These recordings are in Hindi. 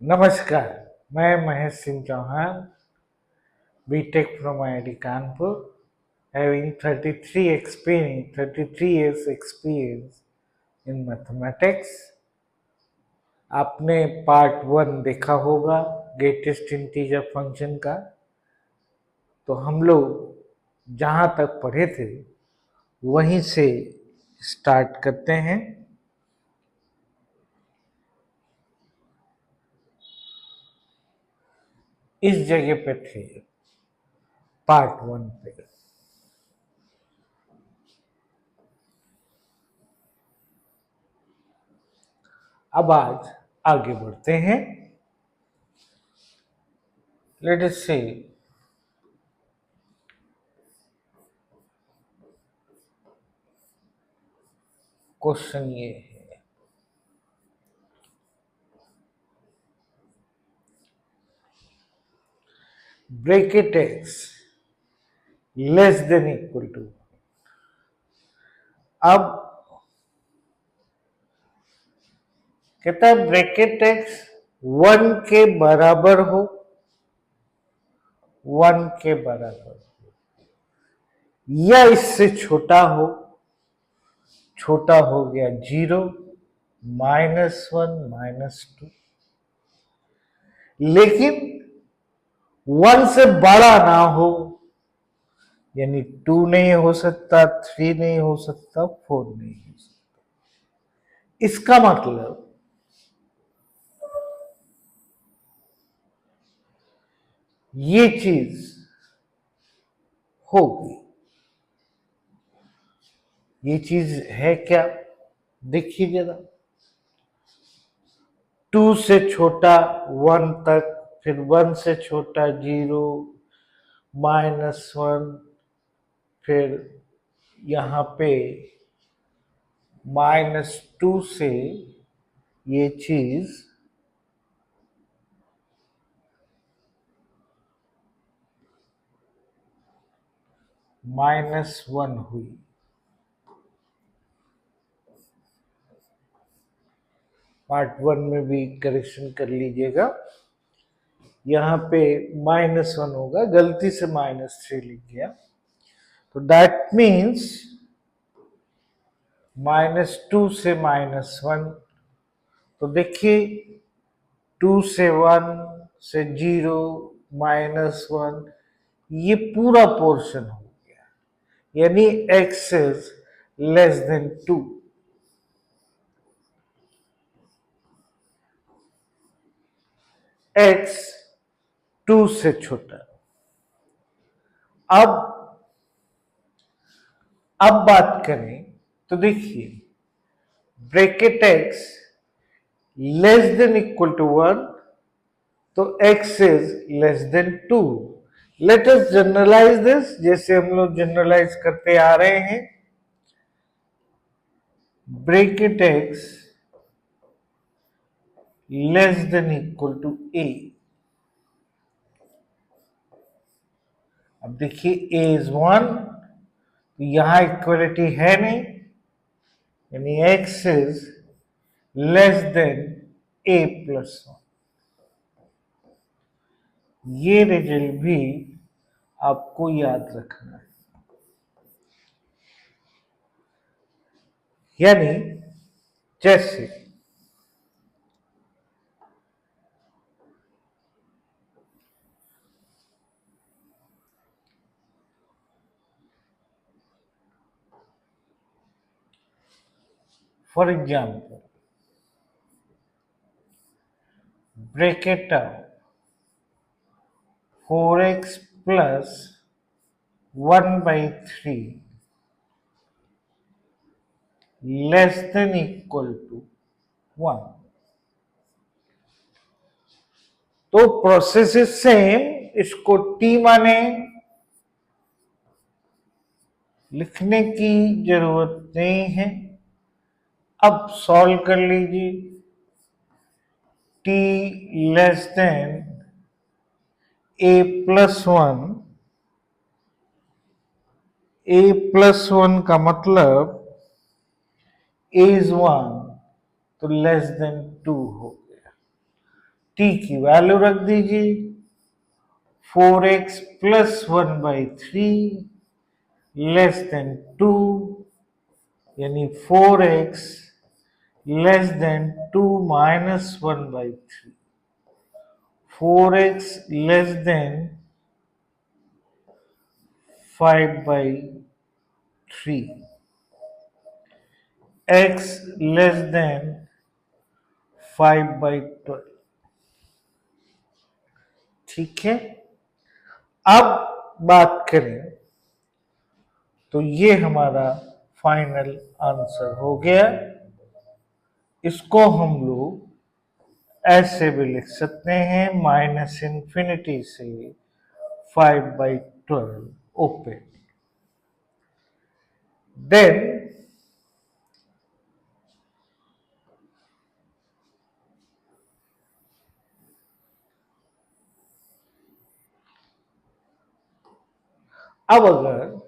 नमस्कार, मैं Mahesh Singh Chauhan, BTech from IIT Kanpur, having 33 years experience in mathematics। आपने पार्ट 1 देखा होगा ग्रेटेस्ट इंटीजर फंक्शन का। तो हम लोग जहाँ तक पढ़े थे वहीं से स्टार्ट करते हैं। इस जगह पे थे पार्ट 1 पे। अब आज आगे बढ़ते हैं। लेट अस सी क्वेश्चन ये है, bracket x less than equal to. अब कहता है ब्रैकेट x 1 के बराबर हो, 1 के बराबर हो या इससे छोटा हो। छोटा हो गया 0, -1, -2, लेकिन 1 से बड़ा ना हो, यानी 2 नहीं हो सकता, 3 नहीं हो सकता, 4 नहीं हो सकता। इसका मतलब ये चीज होगी। ये चीज है क्या, देखिए जरा। 2 से छोटा 1 तक, फिर 1 से छोटा 0, -1, फिर यहां पे -2 से ये चीज -1 हुई। पार्ट 1 में भी करेक्शन कर लीजिएगा। यहां पे -1 होगा, गलती से -3 लिख गया। तो दैट मीन्स -2 से -1। तो देखिए 2 से 1 से 0, -1, ये पूरा पोर्शन हो गया, यानी x is less than 2। x 2 से छोटा। अब बात करें तो देखिए bracket x less than equal to 1, तो x is less than 2। Let us generalise this, जैसे हम लोग जनरलाइज करते आ रहे हैं। Bracket x less than equal to a। अब देखिए a इज 1, तो यहां इक्वलिटी है नहीं, यानी x is less then a plus 1। ये रिजल्ट भी आपको याद रखना है। यानी जैसे for example bracket of 4x plus 1/3 less than equal to 1। तो प्रोसेस इज सेम, इसको t माने, लिखने की जरूरत नहीं है। अब सॉल्व कर लीजिए। t less than a plus 1, a plus 1 का मतलब a इज 1, तो लेस देन 2 हो गया। t की वैल्यू रख दीजिए 4x प्लस 1/3 लेस देन 2, यानी 4x less than 2 minus 1/3, 4x less than 5/3, x less then 5/12। ठीक है, अब बात करें तो ये हमारा फाइनल आंसर हो गया। इसको हम लोग ऐसे भी लिख सकते हैं -∞ से 5/12 ओपन। देन अब अगर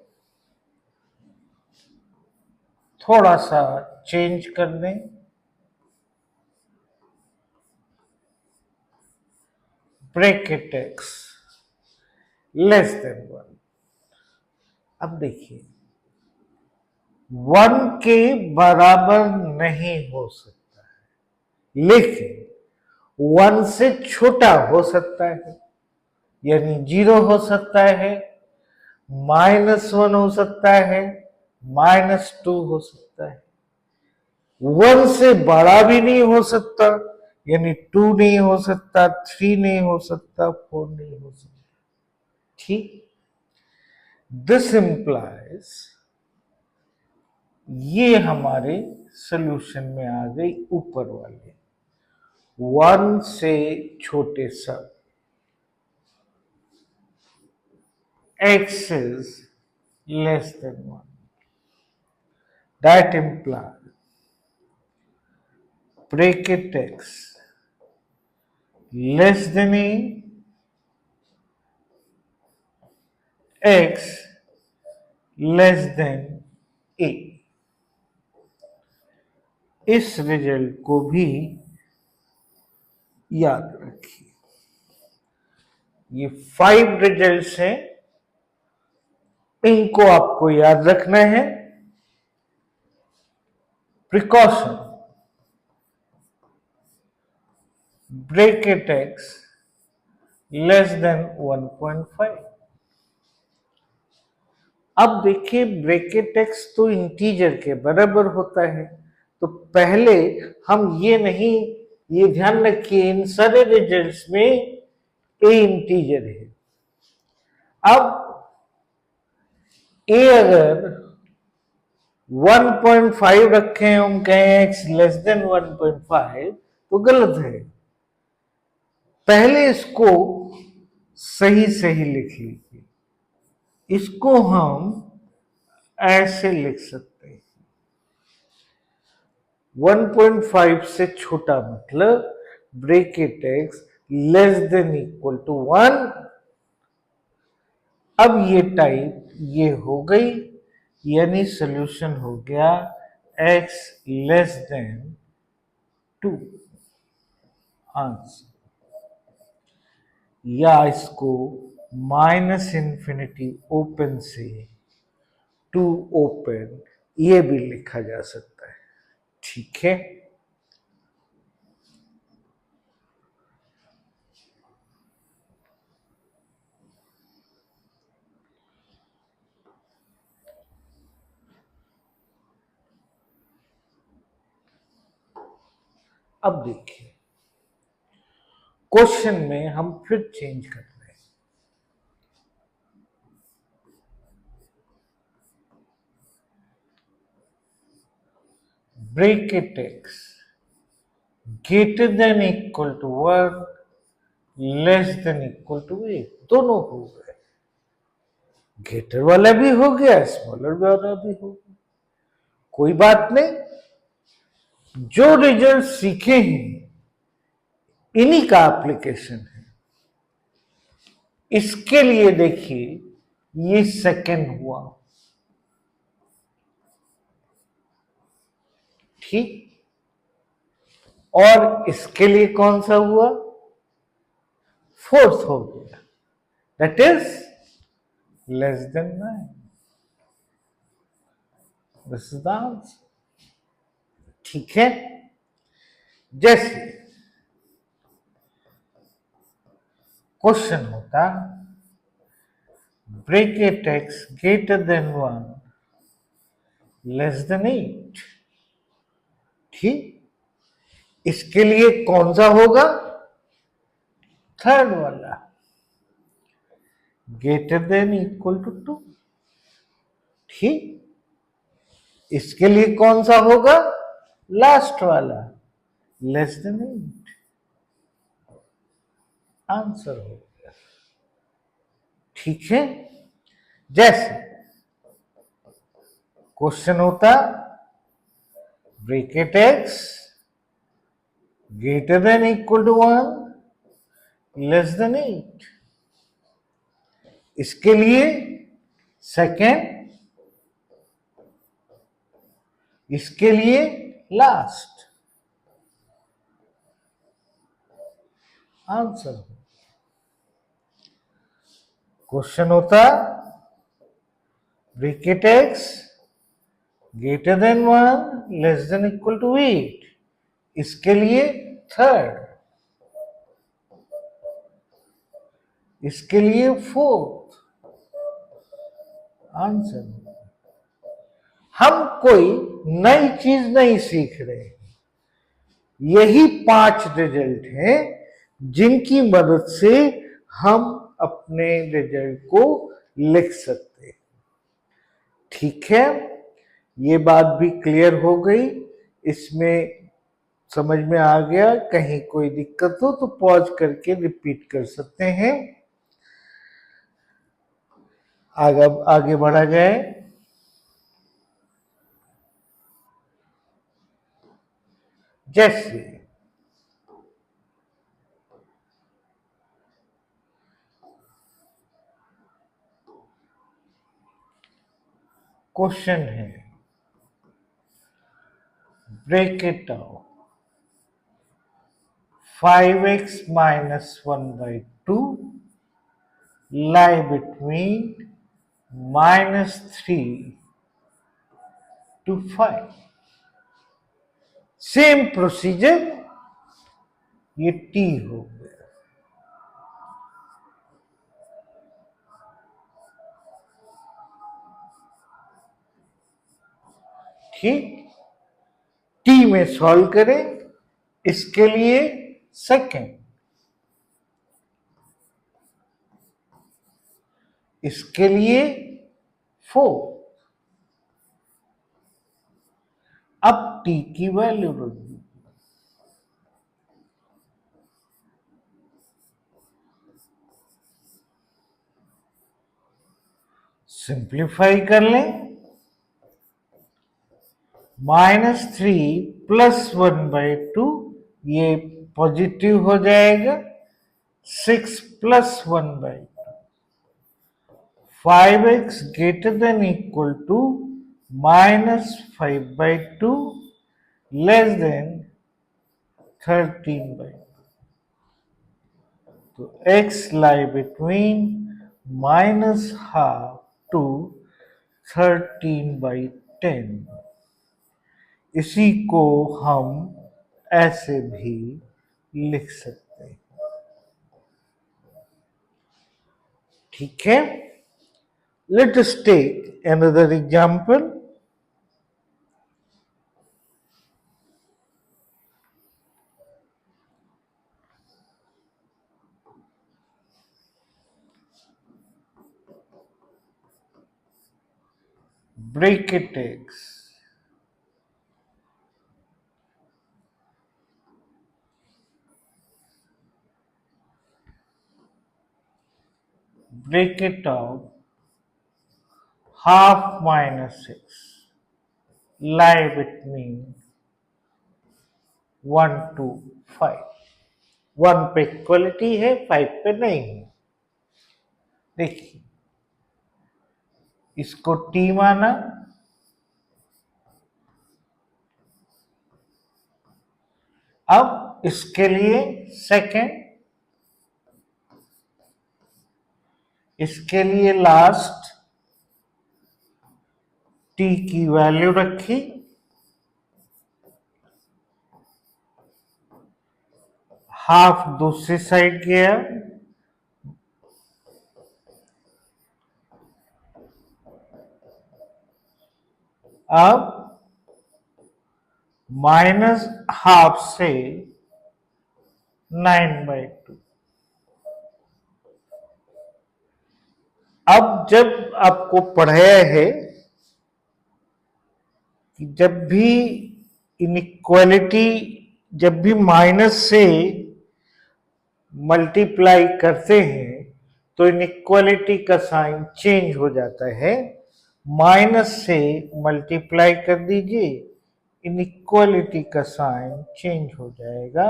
थोड़ा सा चेंज कर दें, ब्रैकेट x लेस देन 1। अब देखिए 1 के बराबर नहीं हो सकता है, लेकिन 1 से छोटा हो सकता है, यानी 0 हो सकता है, -1 हो सकता है, -2 हो सकता है। 1 से बड़ा भी नहीं हो सकता, यानी 2 नहीं हो सकता, 3 नहीं हो सकता, 4 नहीं हो सकता। ठीक, दिस इंप्लाइज ये हमारे सॉल्यूशन में आ गई ऊपर वाले 1 से छोटे सब x is less than 1. That implies bracket x less than a, x less than a। इस रिजल्ट को भी याद रखिए। ये 5 रिजल्ट्स हैं, इनको आपको याद रखना है। Precaution, bracket x less then 1.5। अब देखिए ब्रैकेट x तो इंटीजर के बराबर होता है, तो पहले हम ये ध्यान रखिए इन सारे रिजल्ट्स में a इंटीजर है। अब a अगर 1.5 रखें, हम कहें x लेस देन 1.5 तो गलत है। पहले इसको सही सही लिख लीजिए। इसको हम ऐसे लिख सकते हैं 1.5 से छोटा मतलब bracket x less than equal to 1। अब ये टाइप ये हो गई, यानी सॉल्यूशन हो गया x लेस देन 2 आंसर। या इसको -∞ ओपन से 2 ओपन ये भी लिखा जा सकता है। ठीक है, अब देखिए क्वेश्चन में हम फिर चेंज कर रहे हैं। Bracket x greater than equal to 1 less than equal to 8 दोनों हो गए। ग्रेटर वाला भी हो गया, स्मॉलर वाला भी हो गया, कोई बात नहीं। जो रिजल्ट सीखे हैं इन्हीं का एप्लीकेशन है। इसके लिए देखिए ये सेकंड हुआ, ठीक, और इसके लिए कौन सा हुआ, फोर्थ हो गया, that is less than 9. This is the answer. ठीक है. जैसे क्वेश्चन होता bracket x greater than 1 less than 8. ठीक. इसके लिए कौन सा होगा? थर्ड वाला, ग्रेटर देन इक्वल टू 2. ठीक. इसके लिए कौन सा होगा? लास्ट वाला, लेस देन 8. आंसर हो गया. ठीक है. जैसे क्वेश्चन होता bracket x greater than equal to 1 less than 8. इसके लिए सेकेंड, इसके लिए लास्ट. आंसर. क्वेश्चन होता bracket x greater than 1 less than equal to 8. इसके लिए थर्ड, इसके लिए फोर्थ. आंसर. हम कोई नई चीज नहीं सीख रहे. यही 5 रिजल्ट हैं जिनकी मदद से हम अपने रिजल्ट को लिख सकते हैं. ठीक है. ये बात भी क्लियर हो गई. इसमें समझ में आ गया? कहीं कोई दिक्कत हो तो पॉज करके रिपीट कर सकते हैं. आगे बढ़ा जाए. जैसे क्वेश्चन है break it out 5x minus 1 by 2 lie between -3 to 5. Same procedure, ये t हो गया. ठीक. t में सॉल्व करें. इसके लिए सेकेंड, इसके लिए 4. अब t की वैल्यू रख दी. सिंप्लीफाई कर लें. -3 प्लस 1 बाई 2, ये पॉजिटिव हो जाएगा. 6 plus 1 by 5x greater than equal to -5 by 2 less than 13 by. तो x lie between -12 to 13 by 10. इसी को हम ऐसे भी लिख सकते हैं. ठीक है. Let us take another example. Bracket x break it out half minus 6 lie between 1 to 5. 1 पे इक्वलिटी है, 5 पे नहीं है. देखिए, इसको t माना. अब इसके लिए सेकेंड, इसके लिए लास्ट t की वैल्यू रखी, हाफ दूसरी साइड गया, अब माइनस हाफ से 9/2। अब जब आपको पढ़ाया है कि जब भी इनइक्वालिटी, जब भी माइनस से मल्टीप्लाई करते हैं तो इनइक्वालिटी का साइन चेंज हो जाता है। माइनस से मल्टीप्लाई कर दीजिए, इनइक्वालिटी का साइन चेंज हो जाएगा।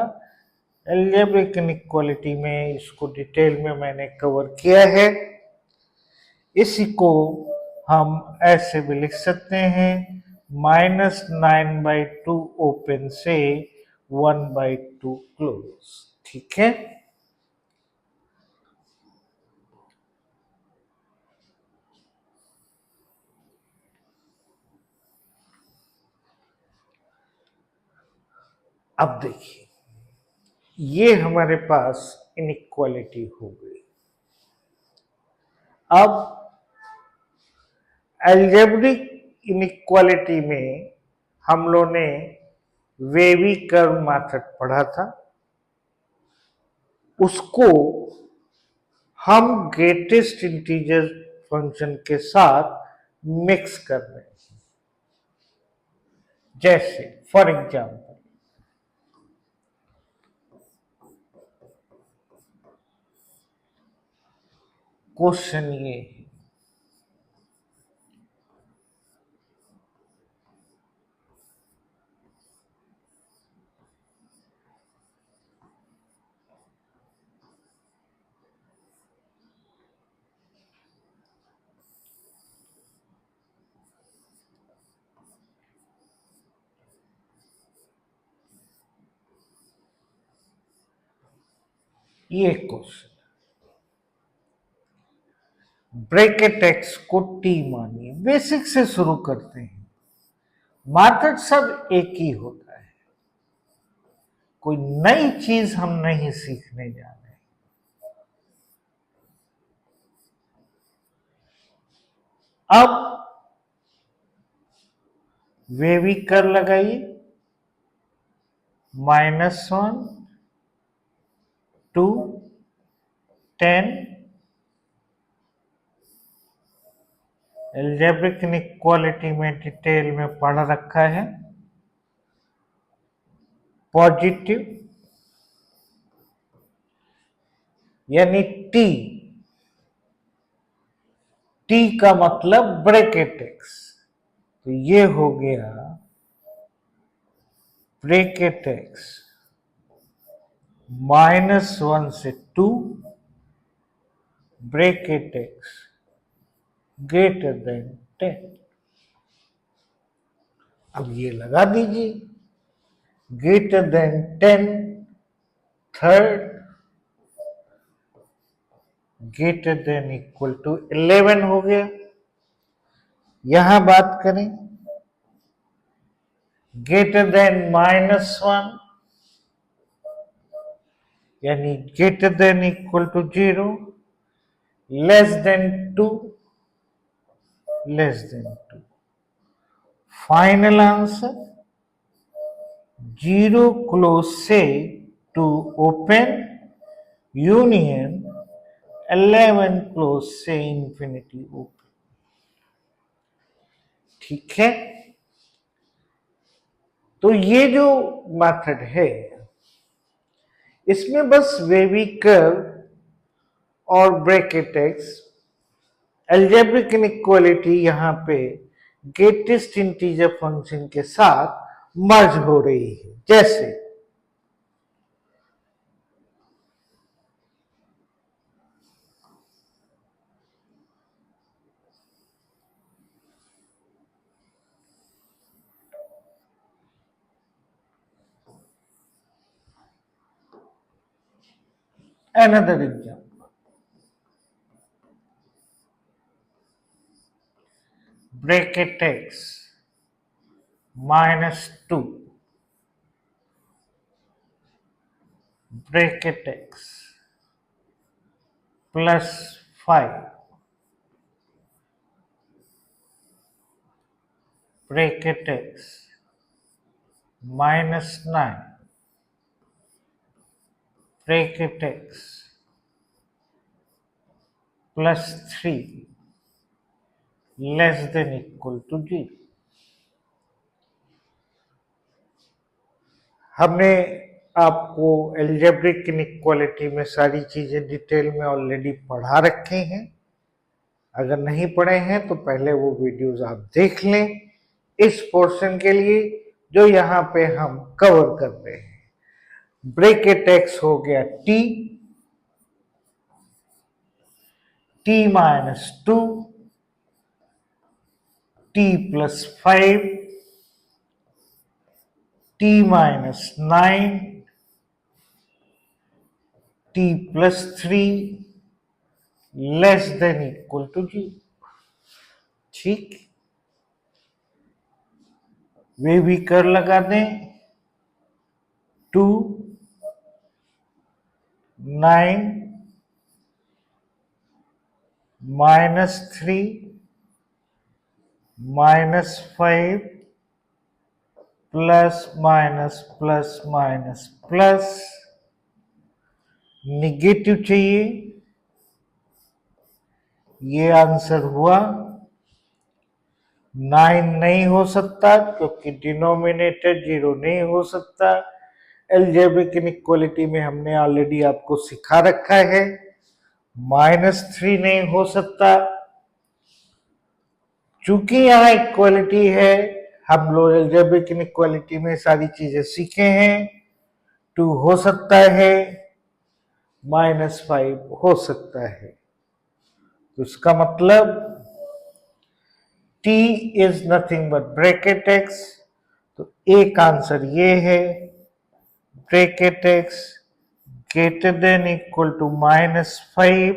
अलजेब्रिक इनइक्वालिटी में इसको डिटेल में मैंने कवर किया है। इसी को हम ऐसे भी लिख सकते हैं, -9/2 ओपन से 1/2 क्लोज। ठीक है, अब देखिए ये हमारे पास इनइक्वालिटी हो गई। अब अलजेब्रिक इनइक्वालिटी में हम लोग ने वेवी कर्व मेथड पढ़ा था, उसको हम ग्रेटेस्ट इंटीजर फंक्शन के साथ मिक्स कर रहे हैं। जैसे फॉर एग्जाम्पल क्वेश्चन ये है, ये क्वेश्चन ब्रैकेट एक्स को टी मानिए। बेसिक से शुरू करते हैं, मेथड सब एक ही होता है, कोई नई चीज हम नहीं सीखने जा रहे। अब वेवी कर लगाइए, -1 2 10। अलजेब्रिक इनइक्वालिटी में डिटेल में पढ़ रखा है। पॉजिटिव यानी टी, टी का मतलब ब्रैकेट एक्स, तो ये हो गया ब्रैकेट एक्स -1 से 2 ब्रैकेट एक्स ग्रेटर देन 10। अब ये लगा दीजिए, greater than 10 third, greater than equal to 11 हो गया। यहां बात करें ग्रेटर देन -1 यानी greater than equal to 0, less than 2, less than 2। Final answer 0 close से 2 ओपन, यूनियन 11 क्लोज से इंफिनिटी ओपन। ठीक है, तो ये जो मेथड है इसमें बस वेवी कर्व और ब्रैकेट एक्स, अलजेब्रिक इनइक्वालिटी यहां पे ग्रेटेस्ट इंटीजर फंक्शन के साथ मर्ज हो रही है। जैसे another example, bracket x minus 2 bracket x plus 5 bracket x minus 9 bracket x plus 3 less than equal to 0. हमने आपको एल्जेब्रिक इनइक्वालिटी में सारी चीजें डिटेल में ऑलरेडी पढ़ा रखे हैं। अगर नहीं पढ़े हैं तो पहले वो वीडियोस आप देख लें इस पोर्शन के लिए जो यहाँ पे हम कवर कर रहे हैं। ब्रैकेट एक्स हो गया t, t minus 2, t plus 5, t minus 9, t plus 3 less than equal to 0। ठीक, वे भी कर लगा दें। 2, 9 minus 3 minus 5 plus minus plus minus plus, negative चाहिए, ये आंसर हुआ। 9 नहीं हो सकता क्योंकि डिनोमिनेटर 0 नहीं हो सकता। एल्जेब्रिक इनइक्वालिटी में हमने ऑलरेडी आपको सिखा रखा है। -3 नहीं हो सकता, चूंकि यहाँ इक्वालिटी है, हम लोग एल्जेब्रिक इनइक्वालिटी में सारी चीजें सीखे हैं। 2 हो सकता है, -5 हो सकता है, तो इसका मतलब t is nothing but bracket x। तो एक आंसर ये है, bracket x greater than equal to -5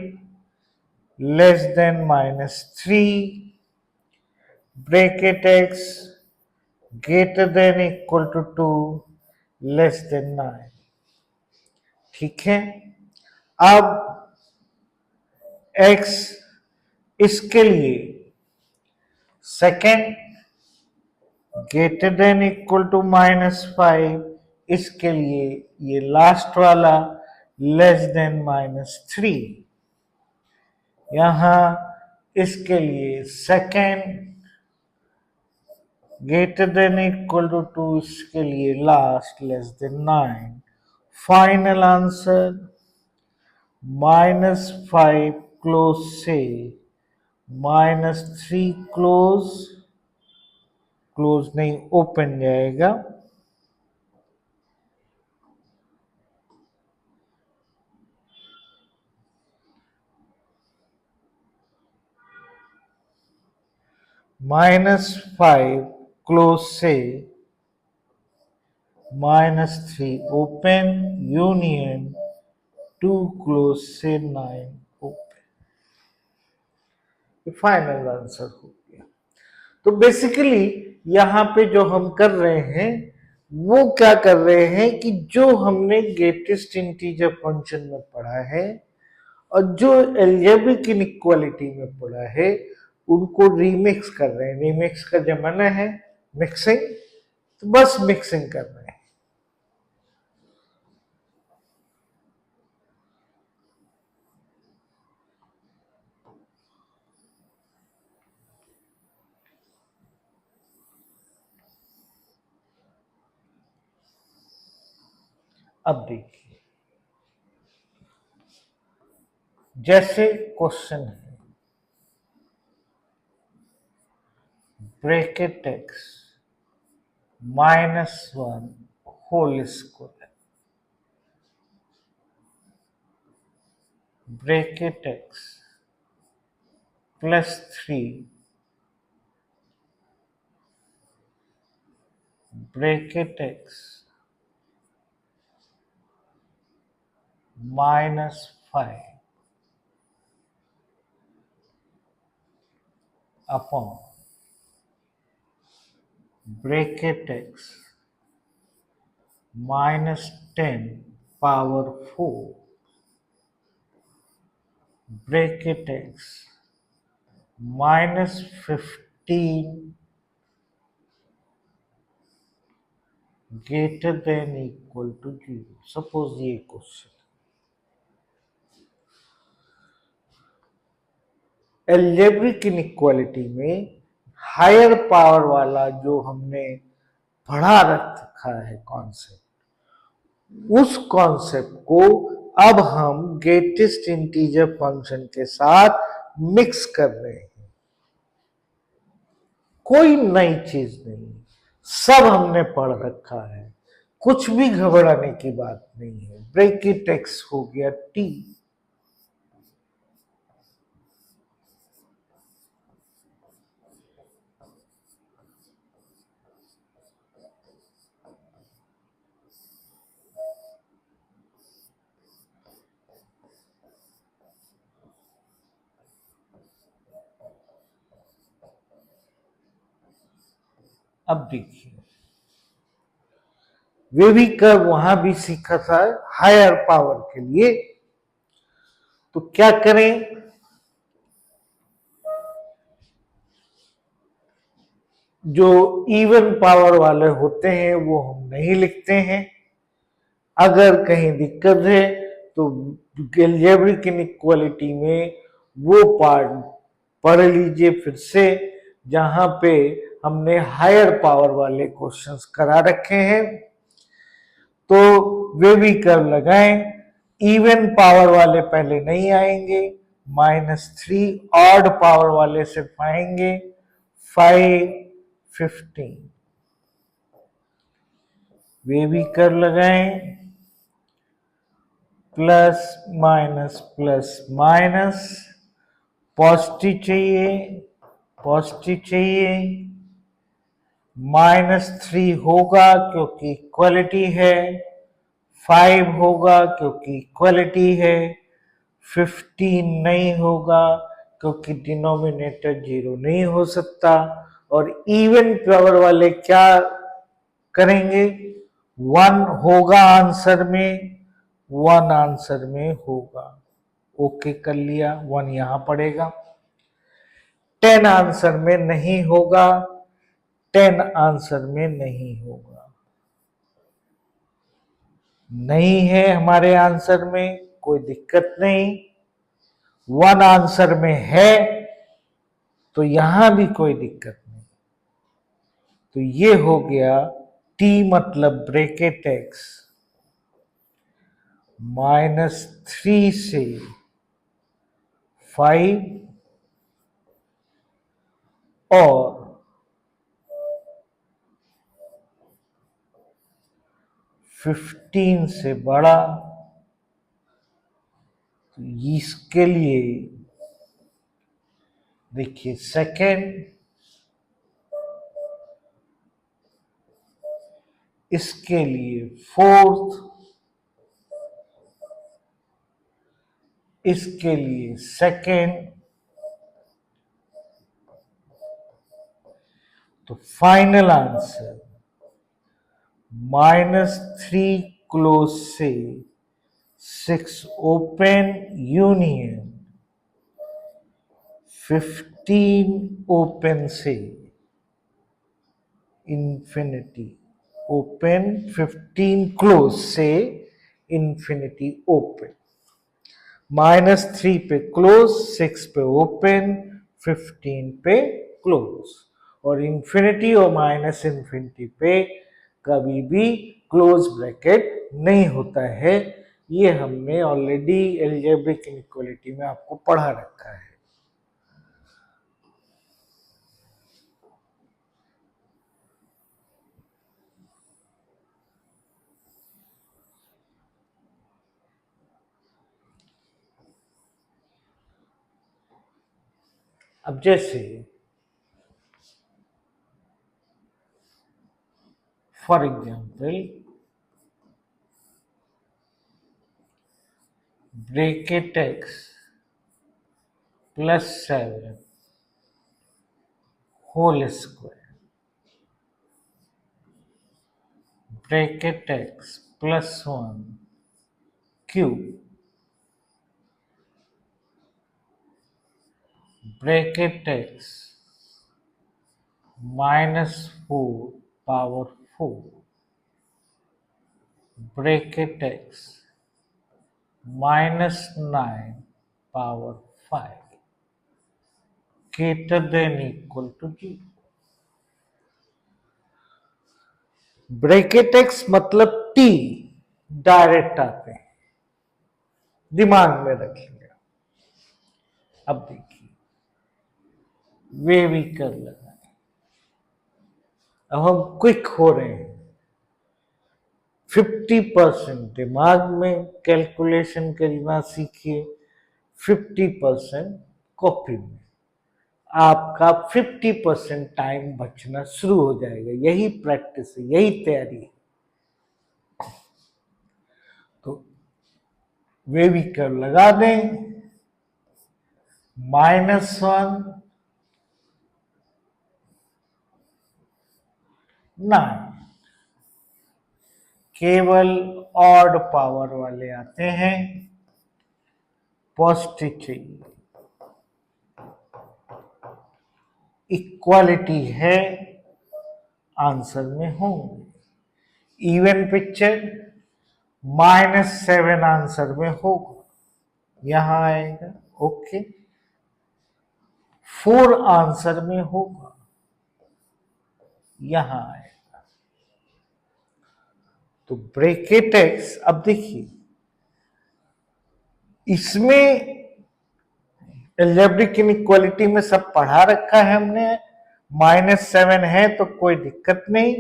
less than -3, bracket x greater than equal to 2 less than 9। ठीक है, अब x इसके लिए second greater than equal to -5, इसके लिए ये लास्ट वाला लेस देन -3। यहां इसके लिए second greater than equal to 2, इसके लिए last less than 9। Final answer -5 close से -3 क्लोज, क्लोज नहीं ओपन जाएगा, -5 क्लोज से -3 ओपन, यूनियन 2 क्लोज से 9 ओपन। फाइनल आंसर हो गया। तो बेसिकली यहां पे जो हम कर रहे हैं वो क्या कर रहे हैं कि जो हमने ग्रेटेस्ट इंटीजर फंक्शन में पढ़ा है और जो एल्जेब्रिक इनइक्वालिटी में पढ़ा है उनको रीमिक्स कर रहे हैं। रीमिक्स का जमाना है, मिक्सिंग, तो बस मिक्सिंग कर रहे हैं। अब देखिए, जैसे क्वेश्चन है bracket x -1 whole square, bracket x +3 bracket x -5 upon bracket x -10⁴ bracket x -15 greater than equal to 0। Suppose ये क्वेश्चन, एल्जेब्रिक इनइक्वालिटी में हायर पावर वाला जो हमने पढ़ा रखा है कॉन्सेप्ट, उस कॉन्सेप्ट को अब हम ग्रेटेस्ट इंटीजर फंक्शन के साथ मिक्स कर रहे हैं। कोई नई चीज नहीं, सब हमने पढ़ रखा है, कुछ भी घबराने की बात नहीं है। ब्रैकेट x हो गया t, अब देखिए वे भी कर्व वहां भी सीखा था हायर पावर के लिए। तो क्या करें, जो इवन पावर वाले होते हैं वो हम नहीं लिखते हैं। अगर कहीं दिक्कत है तो अलजेब्रिक इनइक्वालिटी में वो पार्ट पढ़ लीजिए फिर से, जहां पे हमने हायर पावर वाले क्वेश्चंस करा रखे हैं। तो वे भी कर्व लगाएं। इवन पावर वाले पहले नहीं आएंगे, -3, ऑड पावर वाले सिर्फ आएंगे 5, 15। वे भी कर्व लगाएं, plus minus plus minus, positive चाहिए, पॉजिटिव चाहिए, -3 होगा क्योंकि इक्वलिटी है, 5 होगा क्योंकि इक्वलिटी है, 15 नहीं होगा क्योंकि डिनोमिनेटर 0 नहीं हो सकता। और इवन पावर वाले क्या करेंगे, 1 होगा आंसर में, 1 आंसर में होगा। ओके कर लिया, 1 यहां पड़ेगा। 10 आंसर में नहीं होगा, 10 आंसर में नहीं होगा, नहीं है हमारे आंसर में, कोई दिक्कत नहीं। 1 आंसर में है तो यहां भी कोई दिक्कत नहीं। तो ये हो गया t मतलब ब्रैकेट x -3 से 5 और 15 से बड़ा। तो इसके लिए देखिए सेकेंड, इसके लिए फोर्थ, इसके लिए सेकेंड। तो फाइनल आंसर -3 क्लोज से 6 ओपन यूनियन 15 ओपन से इंफिनिटी ओपन, 15 क्लोज से इंफिनिटी ओपन। -3 पे क्लोज, 6 पे ओपन, 15 पे क्लोज। और इंफिनिटी और माइनस इंफिनिटी पे कभी भी क्लोज ब्रैकेट नहीं होता है। ये हमने ऑलरेडी अलजेब्रिक इनइक्वालिटी में आपको पढ़ा रखा है। अब जैसे for example bracket x +7 whole square bracket x plus 1 cube bracket x minus 4 power 4 bracket x minus 9 power 5 greater than equal to 0। Bracket x मतलब t डायरेक्ट आते हैं, दिमाग में रखिएगा। अब देखिए वे भी कर लगाए। अब हम क्विक हो रहे हैं। 50% दिमाग में कैलकुलेशन करना सीखिए, 50% कॉपी में। आपका 50% टाइम बचना शुरू हो जाएगा। यही प्रैक्टिस है, यही तैयारी है। तो वे भी कर लगा दें। -1 9 केवल ऑड पावर वाले आते हैं, पॉजिटिव चाहिए। इक्वालिटी है, आंसर में होंगे। इवन पिक्चर -7 आंसर में होगा, यहां आएगा। ओके, 4 आंसर में होगा, यहां आएगा। तो ब्रैकेट x, अब देखिए इसमें अलजेब्रिक इनइक्वालिटी में सब पढ़ा रखा है हमने। -7 है तो कोई दिक्कत नहीं,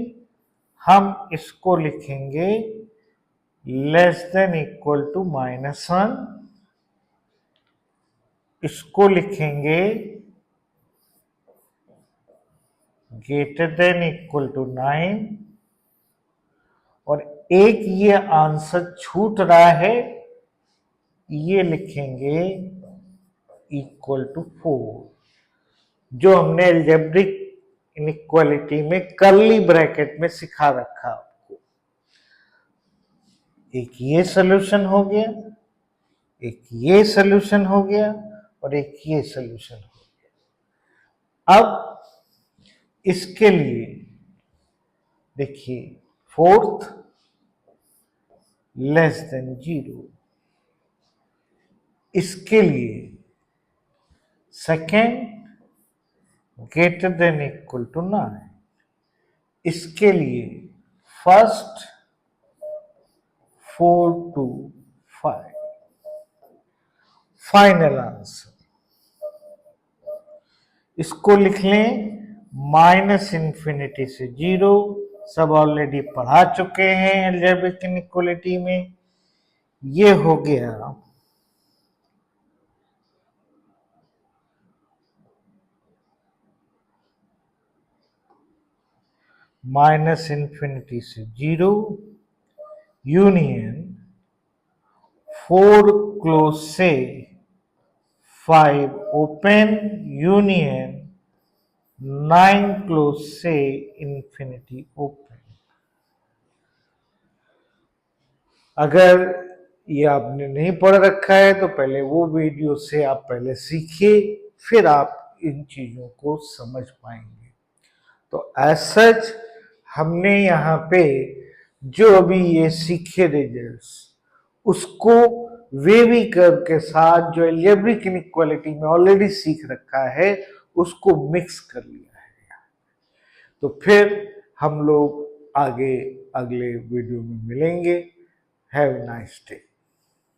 हम इसको लिखेंगे लेस देन इक्वल टू -1, इसको लिखेंगे ग्रेटर देन इक्वल टू 9, और एक ये आंसर छूट रहा है, ये लिखेंगे इक्वल टू 4, जो हमने अलजेब्रिक इनइक्वालिटी में कर्ली ब्रैकेट में सिखा रखा आपको। एक ये सॉल्यूशन हो गया, एक ये सॉल्यूशन हो गया, और एक ये सॉल्यूशन हो गया। अब इसके लिए देखिए, 4th लेस देन 0, इसके लिए 2nd greater than equal to 9, इसके लिए 1st 4 to 5, फाइनल आंसर। इसको लिख लें -∞ से 0, सब ऑलरेडी पढ़ा चुके हैं अलजेब्रिक इनइक्वालिटी में। ये हो गया -∞ से 0 यूनियन 4 क्लोज से 5 ओपन यूनियन 9 क्लोज से इन्फिनिटी ओपन। अगर ये आपने नहीं पढ़ रखा है तो पहले वो वीडियो से आप पहले सीखिए, फिर आप इन चीजों को समझ पाएंगे। तो एज सच हमने यहाँ पे जो अभी ये सीखे रिजल्ट्स, उसको वेवी कर्व के साथ जो अलजेब्रिक इनइक्वालिटी में ऑलरेडी सीख रखा है उसको मिक्स कर लिया है। तो फिर हम लोग आगे अगले वीडियो में मिलेंगे। Have a nice day.